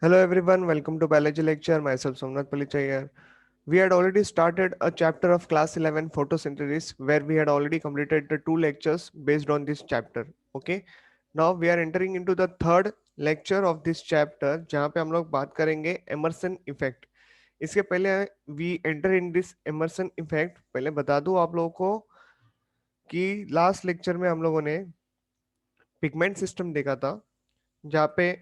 Hello everyone, welcome to biology lecture. Myself Somnath Palichayar. We had already started a chapter of class 11 photosynthesis where we had already completed the two lectures based on this chapter. Okay. Now we are entering into the third lecture of this chapter जहाँ पे हम लोग बात करेंगे emerson effect. इसके पहले we enter in this emerson effect पहले बता दूं आप लोगों को कि लास्ट लेक्चर में हम लोगों ने पिगमेंट सिस्टम देखा था जहाँ पे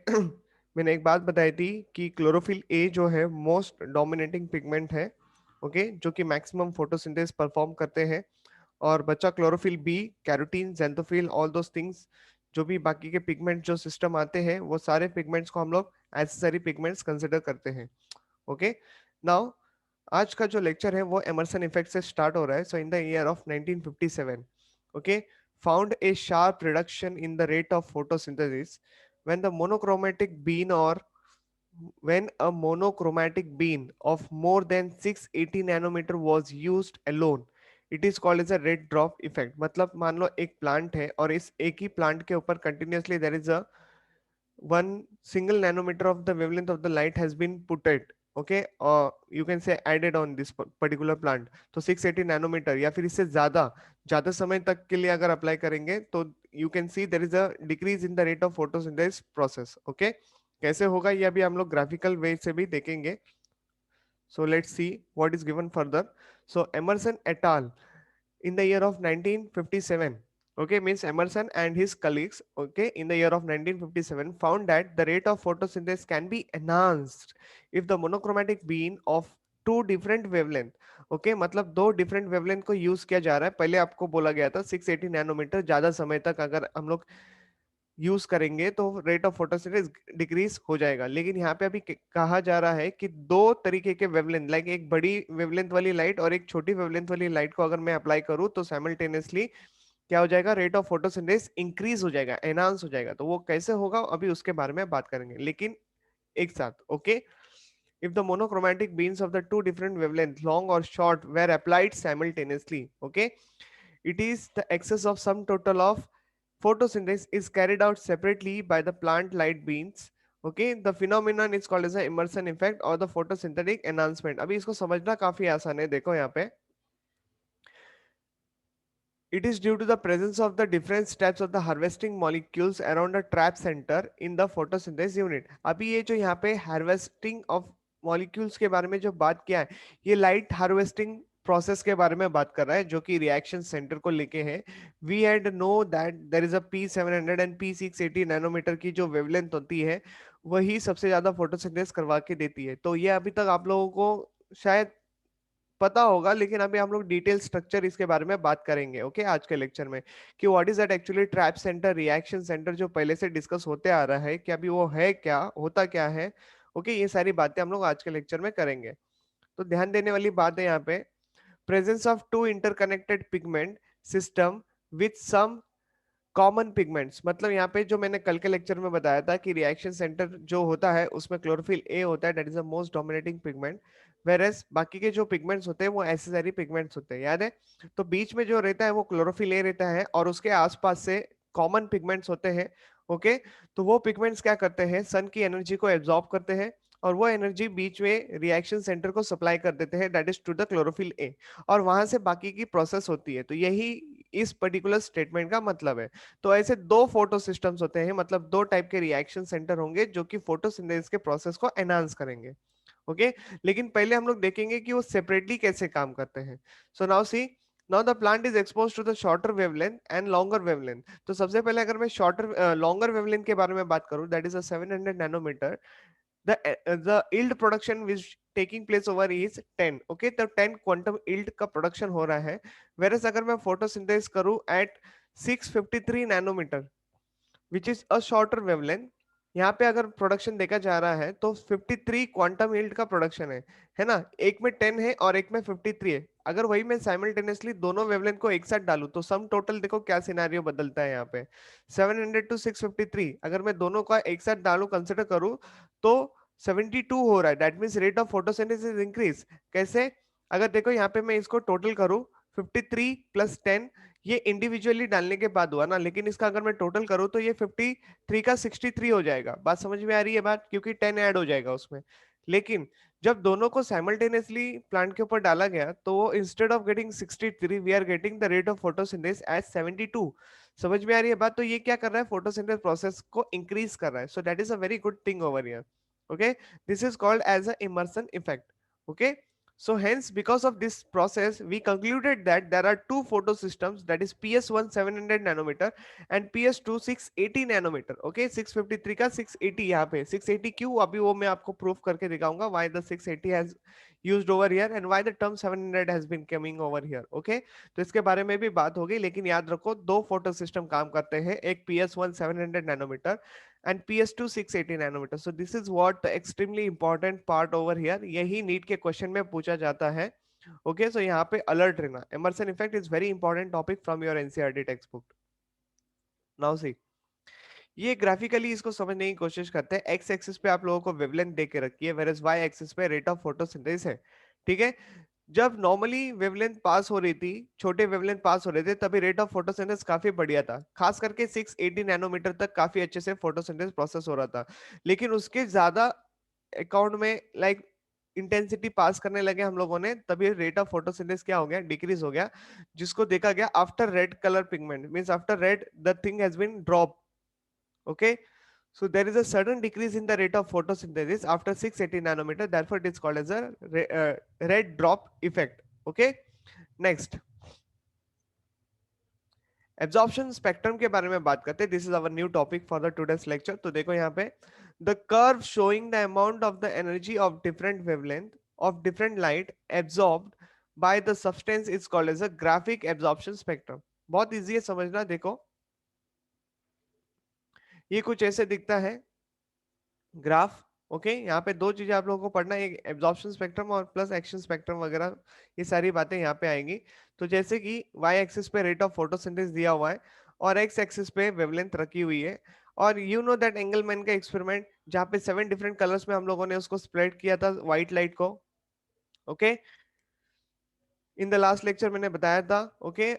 मैंने एक बात बताई थी कि क्लोरोफिल ए जो है मोस्ट डोमिनेटिंग पिगमेंट है। ओके, जो कि मैक्सिमम फोटोसिंथेसिस परफॉर्म करते हैं। और बचा chlorophyll B, carotene, xanthophyll, all those things. जो भी बाकी के पिगमेंट जो सिस्टम आते हैं वो सारे पिगमेंट्स को हम लोग एसेसरी पिगमेंट्स कंसिडर करते हैं। ओके, नाउ आज का जो लेक्चर है वो एमर्सन इफेक्ट से स्टार्ट हो रहा है। So in the year of 1957, okay, found a sharp reduction in the rate of photosynthesis when the monochromatic bean or when a monochromatic bean of more than 680 nanometer was used alone. It is called as a red drop effect. मतलब मान लो एक plant है और इस एक ही plant के ऊपर continuously there is a 1 single nanometer of the wavelength of the light has been put it, okay, or you can say added on this particular plant. तो 680 नैनोमीटर या फिर इससे ज्यादा ज्यादा समय तक के लिए अगर अप्लाई करेंगे तो you can see there is a decrease in the rate of photosynthesis process. Okay, कैसे होगा ये अभी हम लोग ग्राफिकल वे से भी देखेंगे। So let's see what is given further. So Emerson et al. In the year of 1957, okay, means Emerson and his colleagues, okay, in the year of 1957 found that the rate of photosynthesis can be enhanced if the monochromatic beam of two different wavelength, okay, मतलब दो different wavelength को use किया जा रहा है। पहले आपको बोला गया था 680 नैनोमीटर ज्यादा समय तक अगर हम लोग यूज करेंगे तो रेट ऑफ फोटोसिंथेसिस डिक्रीज हो जाएगा। लेकिन यहाँ पे अभी कहा जा रहा है कि दो तरीके के वेवलेंथ, लाइक एक बड़ी वेवलेंथ वाली लाइट और एक छोटी वेवलेंथ वाली लाइट को अगर मैं अप्लाई करूँ तो साइमल्टेनियसली क्या हो जाएगा, रेट ऑफ फोटोसिंथेसिस इंक्रीज हो जाएगा, एनहांस हो जाएगा। तो वो कैसे होगा अभी उसके बारे में बात करेंगे, लेकिन एक साथ। Okay, if the monochromatic beams of the two different wavelengths long or short were applied simultaneously, okay, it is the excess of sum total of photosynthesis is carried out separately by the plant light beams. Okay, the phenomenon is called as the immersion effect or the photosynthetic enhancement. अभी इसको समझना काफी आसान है। देखो यहाँ पे, it is due to the presence of the different steps of the harvesting molecules around a trap center in the photosynthesis unit. अभी ये जो यहाँ पे harvesting of molecules के बारे में जो बात किया है, ये लाइट हार्वेस्टिंग प्रोसेस के बारे में बात कर रहा है जो कि रिएक्शन सेंटर को लेके है। We had no that there is a P700 and P680 nanometre की जो वेवलेंथ होती है वही सबसे ज्यादा फोटोसिंथेसिस करवा के देती है। तो ये अभी तक आप लोगों को शायद पता होगा, लेकिन अभी हम लोग डिटेल स्ट्रक्चर इसके बारे में बात करेंगे। ओके, आज के लेक्चर में कि what is that actually trap centre, reaction centre जो पहले से डिस्कस होते आ रहा है कि अभी वो है क्या, होता क्या है। ओके, ये सारी बातें हम लोग आज के लेक्चर में करेंगे। तो ध्यान देने वाली बात है यहाँ पे, presence of two interconnected pigment system with some common pigments. मतलब यहाँ पे जो मैंने कल के लेक्चर में बताया था कि रिएक्शन सेंटर जो होता है उसमें क्लोरोफिल ए होता है, that is the most dominating pigment, whereas बाकी के जो पिगमेंट्स होते हैं वो एसेसरी पिगमेंट्स होते हैं, याद है। तो बीच में जो रहता है वो क्लोरोफिल ए रहता है और उसके आसपास से कॉमन पिगमेंट्स होते हैं। ओके, तो वो पिगमेंट्स क्या करते हैं, सन की एनर्जी को एब्जॉर्ब करते हैं और वो एनर्जी बीच में रिएक्शन सेंटर को सप्लाई कर देते हैं, that is to the chlorophyll A, और वहां से बाकी की प्रोसेस होती है। तो यही इस पर्टिकुलर स्टेटमेंट का मतलब है। तो ऐसे दो फोटो सिस्टम्स होते हैं, मतलब दो टाइप के रिएक्शन सेंटर होंगे जो कि फोटोसिंथेसिस के प्रोसेस को एनहांस करेंगे। ओके, लेकिन पहले हम लोग देखेंगे कि वो सेपरेटली कैसे काम करते हैं। So now see, now the plant is expose to the shorter wavelength and longer wavelength. तो सबसे पहले अगर मैं शॉर्टर लॉन्गर वेवलेंथ के बारे में बात करूं, that is a 700 nanometer, the yield production which taking place over is 10, okay, तो 10 क्वांटम yield का प्रोडक्शन हो रहा है। whereas अगर मैं फोटोसिंथेसिस करूं at 653 nanometer which is a shorter wavelength, यहाँ पे अगर प्रोडक्शन देखा जा रहा है तो 53 क्वांटम यील्ड का प्रोडक्शन है ना। एक में 10 है और एक में 53 है। अगर वही मैं साइमल्टेनियसली दोनों वेवलेंथ को एक साथ डालूं तो सम टोटल देखो क्या सिनेरियो बदलता है यहाँ पे, 700 टू 653 अगर मैं दोनों का एक साथ डालू कंसिडर करूं तो 72 हो रहा है, that means rate of photosynthesis increase. कैसे, अगर देखो यहाँ पे मैं इसको टोटल करूं 53 प्लस 10, ये इंडिविजुअली डालने के बाद हुआ ना, लेकिन इसका अगर मैं टोटल करूँ तो ये 53 का 63 हो जाएगा। बात समझ में आ रही है बात, क्योंकि 10 ऐड हो जाएगा उसमें। लेकिन जब दोनों को साइमल्टेनियसली प्लांट के ऊपर डाला गया तो वो instead of getting 63 we are getting the rate of photosynthesis as 72। समझ में आ रही है बात? तो ये क्या कर रहा है, फोटोसिंथेसिस प्रोसेस को इंक्रीज कर रहा है। So that is a very good thing over here. Okay, this is called as a Emerson effect. Okay, so hence because of this process we concluded that there are two photo systems, that is PS1 700 nanometer and PS2 680 nanometer। okay, 653 का 680, यहाँ पे 680 क्यों, अभी वो मैं आपको proof करके दिखाऊंगा why the 680 has used over here and why the term 700 has been coming over here। okay, तो इसके बारे में भी बात होगी, लेकिन याद रखो दो फोटो सिस्टम काम करते हैं, एक PS1 700 nanometer and PS2 680 nanometer। so this is what the extremely important part over here, यही नीट के क्वेश्चन में पूछा जाता है। ओके, सो यहाँ पे अलर्ट रहना, Emerson effect is very important topic from your NCERT text book. Now see, ये ग्राफिकली इसको समझने की कोशिश करते हैं। एक्स एक्सिस पे आप लोगों को वेवलेंथ दे के रखी है, वेरस वाई एक्सिस पे रेट ऑफ फोटोसिंथेसिस है। ठीक है, जब नॉर्मली वेवलेंथ पास हो रही थी, छोटे वेवलेंथ पास हो रहे थे, तभी रेट ऑफ फोटोसिंथेसिस काफी बढ़िया था, खास करके 680 नैनोमीटर तक काफी अच्छे से फोटोसिंथेसिस प्रोसेस हो रहा था। लेकिन उसके ज्यादा अकाउंट में लाइक इंटेंसिटी पास करने लगे हम लोगों ने, तभी रेट ऑफ फोटोसिंथेसिस क्या हो गया, डिक्रीज हो गया, जिसको देखा गया after red colour pigment, means after red the thing has been drop. Okay, so there is a sudden decrease in the rate of photosynthesis after 680 nanometer, therefore it is called as a red drop effect। okay, next absorption spectrum के बारे में बात करते हैं। This is our new topic for the today's lecture. तो देखो यहाँ पे, the curve showing the amount of the energy of different wavelength of different light absorbed by the substance is called as a graphic absorption spectrum. बहुत easy है समझना। देखो ये कुछ ऐसे दिखता है ग्राफ। ओके, यहाँ पे दो चीजें आप लोगों को पढ़ना है, एक एब्जॉर्प्शन स्पेक्ट्रम और प्लस एक्शन स्पेक्ट्रम वगैरह, ये सारी बातें यहाँ पे आएंगी। तो जैसे कि वाई एक्सिस पे रेट ऑफ फोटोसिंथेसिस दिया हुआ है और एक्स एक्सिस पे वेवलेंथ रखी हुई है, और यू नो दैट एंगलमैन का एक्सपेरिमेंट जहाँ पे 7 डिफरेंट कलर्स में हम लोगों ने उसको स्प्लिट किया था व्हाइट लाइट को। Okay, in the last lecture मैंने बताया था। ओके,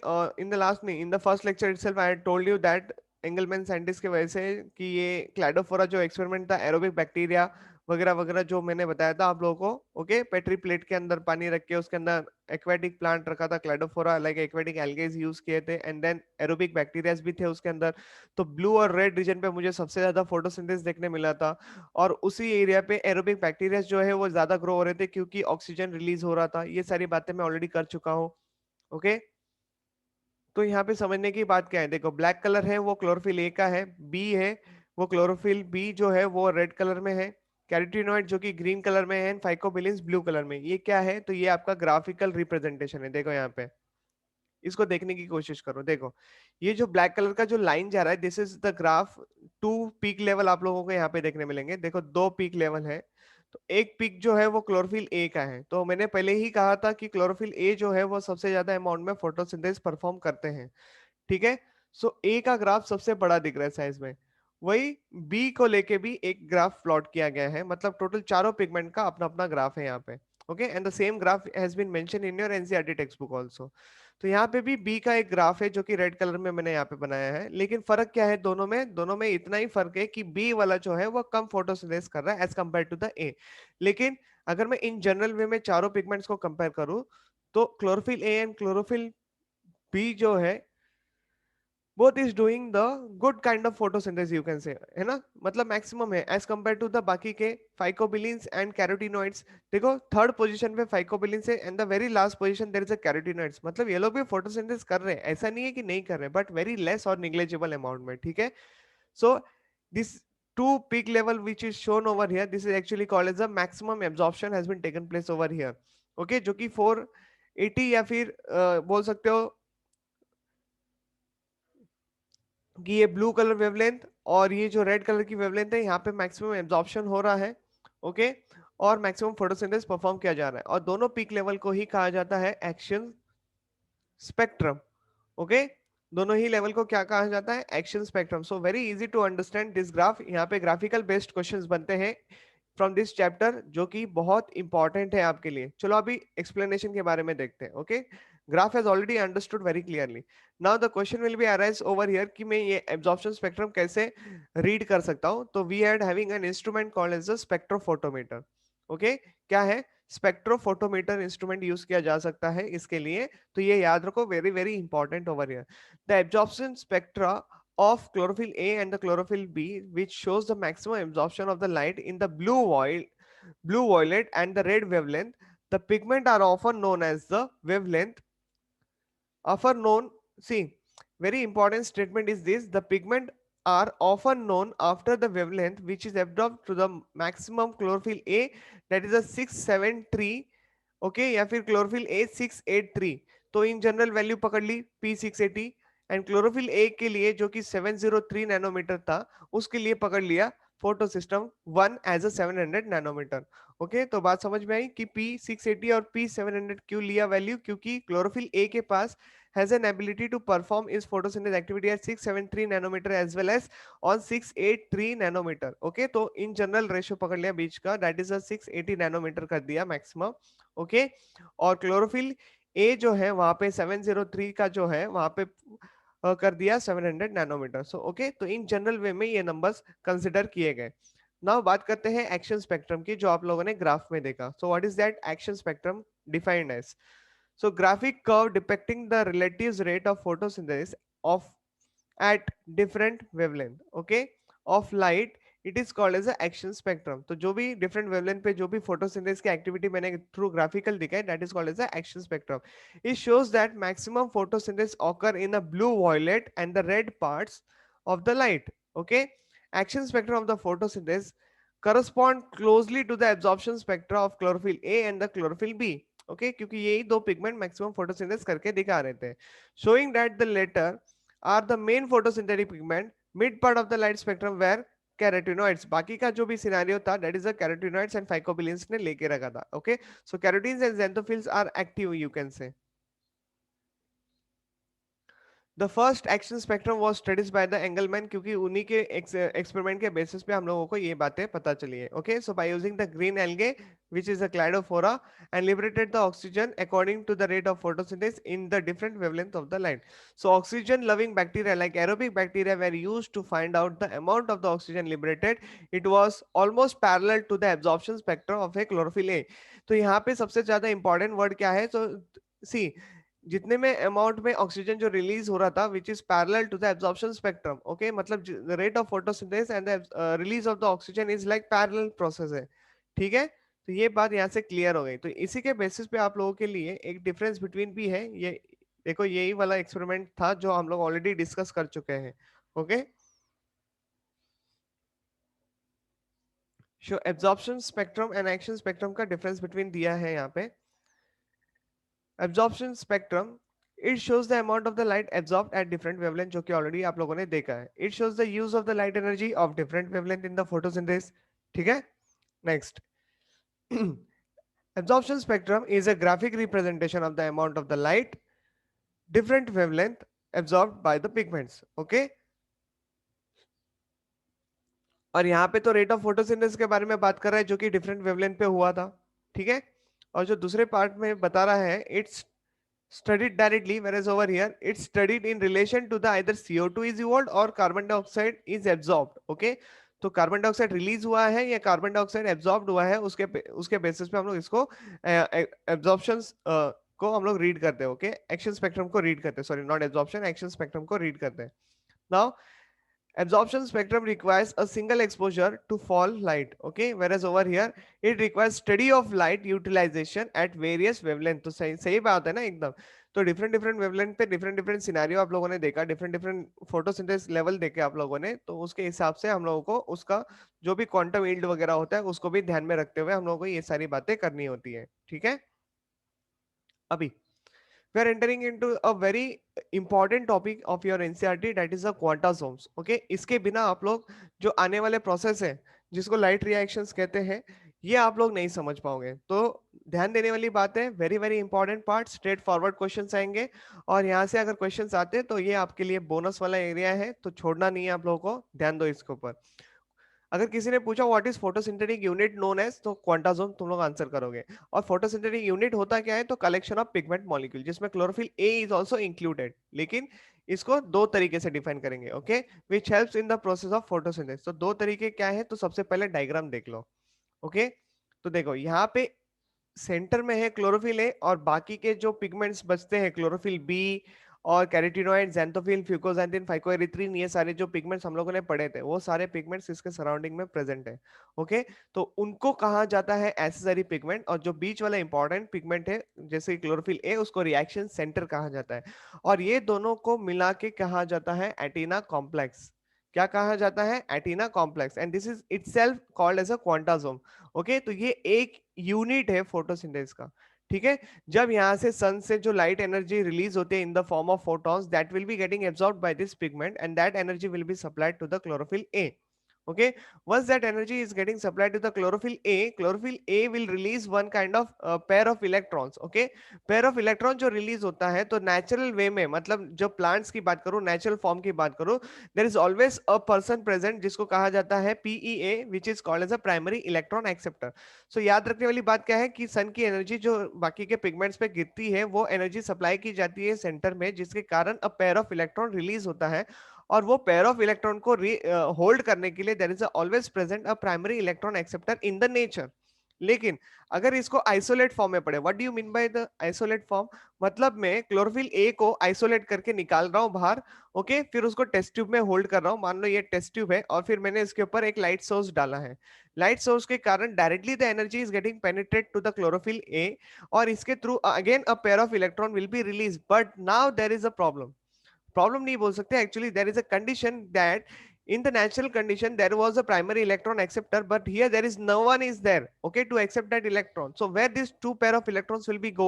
इन द लास्ट नहीं, in the first lecture itself I told you that Engelmann scientist की वजह से कि ये क्लाइडोफोरा जो एक्सपेरिमेंट था, एरोबिक बैक्टीरिया वगैरह वगैरह जो मैंने बताया था आप लोगों को। ओके, पेट्री प्लेट के अंदर पानी रख के उसके अंदर एक्वेटिक प्लांट रखा था, क्लाइडोफोरा लाइक एक्वेटिक एल्गेज यूज किए थे, एंड देन एरोबिक बैक्टीरियाज भी थे उसके अंदर। तो ब्लू और रेड रीजन पे मुझे सबसे ज्यादा फोटोसिंथेसिस देखने मिला था, और उसी एरिया पे एरोबिक बैक्टीरिया जो है वो ज्यादा ग्रो हो रहे थे क्योंकि ऑक्सीजन रिलीज हो रहा था। ये सारी बातें मैं ऑलरेडी कर चुका हूँ। ओके, तो यहाँ पे समझने की बात क्या है, देखो ब्लैक कलर है वो क्लोरोफिल ए का है, बी है वो क्लोरोफिल बी जो है वो रेड कलर में है, कैरोटीनॉइड जो कि ग्रीन कलर में है, फाइकोबिलिन्स ब्लू कलर में। ये क्या है, तो ये आपका ग्राफिकल रिप्रेजेंटेशन है। देखो यहाँ पे इसको देखने की कोशिश करो। देखो ये जो ब्लैक कलर का जो लाइन जा रहा है, this is the graph. Two peak level आप लोगों को यहाँ पे देखने मिलेंगे। देखो दो पीक लेवल है, तो एक पीक जो है वो क्लोरोफिल ए का है। तो मैंने पहले ही कहा था कि क्लोरोफिल ए जो है वो सबसे ज्यादा अमाउंट में फोटोसिंथेसिस परफॉर्म करते हैं। ठीक है, सो ए का ग्राफ सबसे बड़ा दिख रहा है साइज में। वही बी को लेके भी एक ग्राफ प्लॉट किया गया है, मतलब टोटल चारों पिगमेंट का अपना अपना ग्राफ है यहाँ पे। Okay, and the same graph has been mention in your NCERT text book also. तो यहाँ पे भी बी का एक ग्राफ है जो कि रेड कलर में मैंने यहाँ पे बनाया है, लेकिन फर्क क्या है दोनों में इतना ही फर्क है कि बी वाला जो है वो कम फोटोसिंथेसिस कर रहा है as compare to the A. लेकिन अगर मैं इन जनरल वे में चारों पिगमेंट्स को कंपेयर करूं, तो chlorophyll A and chlorophyll B जो है both is doing the good kind of photosynthesis you can say, है ना, मतलब मैक्सिमम है एज कंपेयर टू द बाकी के फाइकोबिलिन्स एंड कैरोटीनॉइड्स। देखो थर्ड पोजीशन पे फाइकोबिलिन्स है and the very last position there is a carotenoids. मतलब ये लोग भी फोटोसिंथेसिस कर रहे हैं, ऐसा नहीं है कि नहीं कर रहे, बट वेरी लेस और निग्लेजिबल अमाउंट में। ठीक है, so this two peak level which is shown over here, this is actually called as a maximum absorption has been taken place over here। Okay, जो कि 480 या फिर बोल सकते हो कि ये ब्लू कलर वेवलेंथ और ये जो रेड कलर की वेवलेंथ है, यहाँ पे मैक्सिमम एब्जॉर्प्शन हो रहा है। ओके, और मैक्सिमम फोटोसिंथेसिस परफॉर्म किया जा रहा है, और दोनों पीक लेवल को ही कहा जाता है एक्शन स्पेक्ट्रम। ओके, दोनों ही लेवल को क्या कहा जाता है, action spectrum. So very easy to understand this graph. यहाँ पे ग्राफिकल बेस्ड क्वेश्चंस बनते हैं फ्रॉम दिस चैप्टर, जो कि बहुत इंपॉर्टेंट है आपके लिए। चलो अभी एक्सप्लेनेशन के बारे में देखते हैं। Okay, graph has already understood very clearly. Now the question will be arise over here कि मैं ये एब्जॉर्प्शन स्पेक्ट्रम कैसे रीड कर सकता हूं। तो we had having an instrument called as the spectrophotometer. Okay, क्या है? स्पेक्ट्रोफोटोमीटर इंस्ट्रूमेंट यूज किया जा सकता है इसके लिए। तो ये याद रखो, very very important over here. The absorption spectra of chlorophyll A and the chlorophyll B, which shows the maximum absorption of the light in the blue violet and the red wavelength. The pigment are often known as the wavelength. Often known, see, very important statement is this: the pigment are often known after the wavelength which is absorbed to the maximum chlorophyll A, that is a 673, okay, या फिर chlorophyll A 683। तो in general value पकड़ ली P680, and chlorophyll A के लिए जो कि 703 nanometre था, उसके लिए पकड़ लिया photo system 1 as a 700 nanometer. Okay, तो बात समझ में आई कि P680 और P700 क्यों लिया वैल्यू? क्योंकि क्लोरोफिल ए के पास has an ability to perform its photosynthesis activity at 673 nanometer as well as on 683 nanometer. Okay, तो इन जनरल रेशियो पकड़ लिया बीच का, दैट इज 680 नैनोमीटर कर दिया मैक्सिमम। ओके, और क्लोरोफिल ए जो है वहां पे 703 का जो है वहां पे कर दिया 700 नैनोमीटर। सो ओके, तो इन जनरल वे में ये नंबर्स कंसिडर किए गए। नाउ बात करते हैं एक्शन स्पेक्ट्रम की, जो आप लोगों ने ग्राफ में देखा। So what is that action spectrum defined as? So graphic curve depicting the relative rate of photosynthesis of at different wavelength, okay, of light, it is called as a action spectrum. तो जो भी different wavelength पे जो भी photosynthesis की activity मैंने through graphical दिखाई, that is called as a action spectrum. It shows that maximum photosynthesis occur in the blue, violet and the red parts of the light. Okay, action spectrum of the photosynthesis correspond closely to the absorption spectra of chlorophyll A and the chlorophyll B. Okay, क्योंकि यही दो pigment maximum photosynthesis करके दिखा रहे थे। Showing that the latter are the main photosynthetic pigment, mid part of the light spectrum where carotenoids. बाकी का जो भी सिनेरियो था, that is the carotenoids and phycobilins ने लेके रखा था। Okay, so carotenes and xanthophylls are active, you can say. The first action spectrum was studies by the Engelmann, क्योंकि उन्हीं के एक्सपेरिमेंट के बेसिस पे हम लोगों को ये बातें पता चली है। Okay, so by using the green algae which is a cladophora and liberated the oxygen according to the rate of photosynthesis in the different wavelength of the light. So oxygen loving bacteria like aerobic bacteria were used to find out the amount of the oxygen liberated. It was almost parallel to the absorption spectrum of a chlorophyll A. तो यहाँ पे सबसे ज्यादा important word क्या है? तो सी, जितने में अमाउंट में ऑक्सीजन जो रिलीज हो रहा था which is parallel to the absorption spectrum. Okay, मतलब the rate of photosynthesis and the release of the oxygen is like parallel process है। ठीक है, तो ये बात यहाँ से क्लियर हो गई। तो इसी के बेसिस पे आप लोगों के लिए एक डिफरेंस बिटवीन भी है। ये देखो, यही वाला एक्सपेरिमेंट था जो हम लोग ऑलरेडी डिस्कस कर चुके हैं। Okay, so absorption spectrum and action spectrum का डिफरेंस बिटवीन दिया है यहाँ पे। Absorption spectrum, it shows the amount of the light absorbed at different wavelength, जो कि ऑलरेडी आप लोगों ने देखा है। It shows the use of the light energy of different wavelength in the photosynthesis. ठीक है, next absorption spectrum is a graphic representation of the amount of the light different wavelength absorbed by the pigments. Okay, और यहाँ पे तो rate of photosynthesis के बारे में बात कर रहा है जो कि डिफरेंट वेवलेंथ पे हुआ था। ठीक है, और जो दूसरे पार्ट में बता रहा है, it's studied directly, whereas over here it's studied in relation to the either CO2 is evolved or carbon dioxide is absorbed. Okay, तो कार्बन डाइऑक्साइड रिलीज हुआ है या कार्बन डाइऑक्साइड एब्जॉर्ब्ड हुआ है, उसके बेसिस पे हम लोग इसको एब्जॉर्प्शन को हम लोग रीड करते हैं। ओके, एक्शन स्पेक्ट्रम को रीड करते हैं, sorry not absorption, action spectrum को रीड करते हैं। Now absorption spectrum requires a single exposure to fall light. Okay, whereas over here it requires study of light utilization at various wavelength. तो सही सही बात है ना एकदम। तो डिफरेंट डिफरेंट वेवलेंथ पे डिफरेंट डिफरेंट सिनेरियो आप लोगों ने देखा, डिफरेंट डिफरेंट फोटोसिंथेसिस लेवल देखे आप लोगों ने, तो उसके हिसाब से हम लोगों को उसका जो भी क्वांटम यील्ड वगैरह होता है उसको भी ध्यान में रखते हुए हम लोगों को ये सारी बातें करनी होती है। ठीक है, अभी we are entering into a very important topic of your NCERT, that is the quantasomes. Okay, इसके बिना आप लोग जो आने वाले प्रोसेस है जिसको लाइट रिएक्शंस कहते हैं, ये आप लोग नहीं समझ पाओगे। तो ध्यान देने वाली बात है, very very important part, straight forward questions आएंगे, और यहाँ से अगर क्वेश्चंस आते हैं तो ये आपके लिए बोनस वाला एरिया है, तो छोड़ना नहीं है आप लोगों को, ध्यान दो इसके ऊपर। अगर किसी ने पूछा what is photosynthetic unit known as, तो क्वांटासोम तुम लोग आंसर करोगे। और फोटोसिंथेटिक यूनिट होता क्या है, तो कलेक्शन ऑफ पिगमेंट मॉलिक्यूल, जिसमें chlorophyll A is also included, लेकिन इसको दो तरीके से डिफाइन करेंगे, okay, which helps in the process of photosynthesis. तो दो तरीके क्या है, तो सबसे पहले डायग्राम देख लो, ओके। तो देखो यहाँ पे सेंटर में है क्लोरोफिल ए, और बाकी के जो पिगमेंट्स बचते हैं क्लोरोफिल बी और कैरोटीनॉइड, xanthophyll, फ्यूकोजैंथिन, फाइकोएरिथ्रिन, ये सारे जो पिगमेंट्स हम लोगों ने पढ़े थे, वो सारे पिगमेंट्स इसके सराउंडिंग में प्रेजेंट है, ओके। तो उनको कहा जाता है एसेसरी पिगमेंट, और जो बीच वाला इंपॉर्टेंट पिगमेंट है जैसे क्लोरोफिल ए, उसको रिएक्शन सेंटर कहा जाता है। और ये दोनों को मिला के कहा जाता है एटीना कॉम्प्लेक्स। क्या कहा जाता है, antenna complex, and this is itself called as a quantasome, okay. तो ये एक यूनिट है फोटोसिंथेसिस का, ठीक है। जब यहाँ से सन से जो लाइट एनर्जी रिलीज होती है in the form of photons, that will be getting absorbed by this pigment, and that energy will be supplied to the chlorophyll A. Okay, once that energy is getting supplied to the chlorophyll A will release one kind of pair of electrons, okay। pair of electron जो release होता है, तो natural way में, मतलब जो plants की बात करूं, नेचुरल फॉर्म की बात करूं, there is always a person present जिसको कहा जाता है PEA, which is called as a primary electron acceptor. So याद रखने वाली बात क्या है कि सन की एनर्जी जो बाकी के पिगमेंट्स पे गिरती है, वो एनर्जी सप्लाई की जाती है सेंटर में, जिसके कारण a pair of electron release होता है। और वो पेयर ऑफ इलेक्ट्रॉन को होल्ड करने के लिए there is always present a primary electron acceptor in the nature. लेकिन अगर इसको आइसोलेट फॉर्म में पढ़े, what do you mean by the isolate form, मतलब मैं क्लोरोफिल ए को आइसोलेट करके निकाल रहा हूं बाहर, ओके, फिर उसको टेस्ट ट्यूब में होल्ड कर रहा हूं, मान लो ये टेस्ट ट्यूब है, और फिर मैंने इसके ऊपर एक लाइट सोर्स डाला है। लाइट सोर्स के कारण directly the energy is getting penetrate to the chlorophyll A, और इसके through again a pair of electron will be release, but now there is a problem. Problem नहीं बोल सकते, actually there is a condition that in the natural condition there was a primary electron acceptor, but here there is no one is there, okay, to accept that electron. So where these two pair of electrons will be go,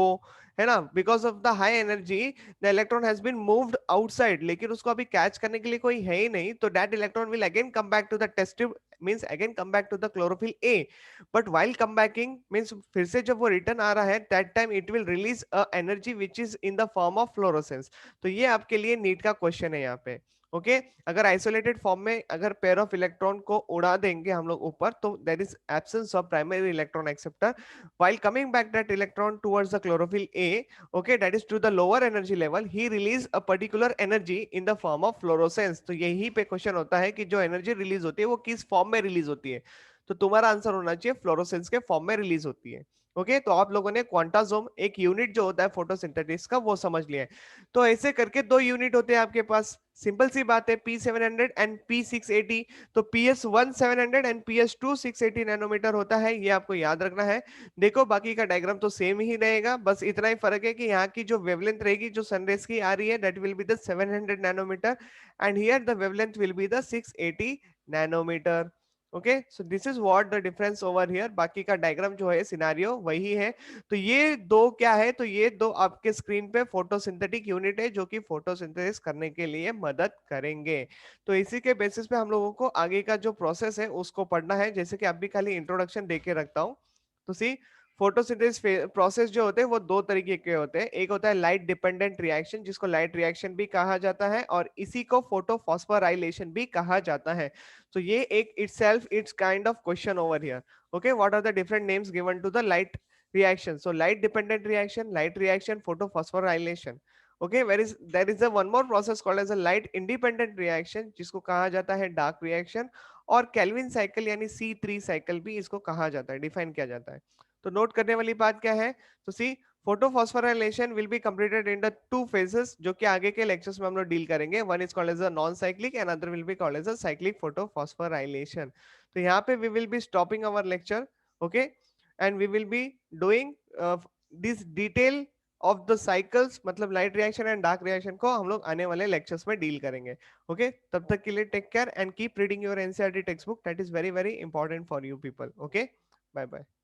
है ना, because of the high energy the electron has been moved outside, लेकिन उसको अभी catch करने के लिए कोई है ही नहीं, तो that electron will again come back to the test tube, means again come back to the chlorophyll A, but while come backing means फिर से जब वो रिटर्न आ रहा है, that time it will release a energy which is in the form of fluorescence। तो ये आपके लिए नीट का क्वेश्चन है यहाँ पे, ओके। अगर आइसोलेटेड फॉर्म में अगर पेयर ऑफ इलेक्ट्रॉन को उड़ा देंगे हम लोग ऊपर, तो there is absence of primary electron acceptor, while coming back that electron towards the chlorophyll A, okay, that is to the lower energy level, he release a particular energy in the form of fluorescence। तो यही पे question होता है कि जो energy release होती है वो किस फॉर्म में रिलीज होती है, तो तुम्हारा आंसर होना चाहिए फ्लोरोसेंस के फॉर्म में रिलीज होती है, ओके। तो आप लोगों ने क्वांटासोम एक यूनिट जो होता है फोटोसिंथेसिस का वो समझ लिया है। तो ऐसे करके दो यूनिट होते हैं आपके पास, सिंपल सी बात है, P700 एंड P680। तो PS1 700 एंड PS2 680 नैनोमीटर होता है, ये आपको याद रखना है। देखो बाकी का डायग्राम तो सेम ही रहेगा, बस इतना ही फर्क है कि यहाँ की जो वेवलेंथ रहेगी जो सनरेज की आ रही है, that will be the 700 nanometer, and here the wavelength will be the 680 nanometer, okay. So this is what the difference over here, बाकी का डायग्राम जो है सिनारियो वही है। तो ये दो क्या है, तो ये दो आपके स्क्रीन पे फोटोसिंथेटिक यूनिट है जो कि फोटोसिंथेसिस करने के लिए मदद करेंगे। तो इसी के बेसिस पे हम लोगों को आगे का जो प्रोसेस है उसको पढ़ना है, जैसे कि अभी खाली इंट्रोडक्शन दे के रखता हूँ। तो सी फोटोसिंथेसिस प्रोसेस जो होते हैं वो दो तरीके के होते हैं, एक होता है लाइट डिपेंडेंट रिएक्शन जिसको लाइट रिएक्शन भी कहा जाता है, और इसी को फोटोफॉस्फोराइलेशन भी कहा जाता है। तो ये एक itself it's kind of question over here, okay। what are the different names given to the light reaction? So light dependent reaction, light reaction, photophosphorylation, okay। where is there is a one more process called as a light independent reaction जिसको कहा जाता है dark reaction, और Calvin cycle यानी C3 cycle भी इसको कहा जाता है, डिफाइन किया जाता है। तो नोट करने वाली बात क्या है, तो see photophosphorylation will be completed in the two phases, जो कि आगे के लेक्चर्स में हम लोग डील करेंगे। One is called as a non cyclic and other will be called as a cyclic photophosphorylation. तो यहाँ पे we will be stopping our lecture, okay, and we will be doing this detail of the cycles, मतलब light reaction and dark reaction को हम लोग आने वाले lectures में डील करेंगे, ओके। तब तक के लिए take care and keep reading your NCERT text book, that is very very important for you people, okay. Bye bye.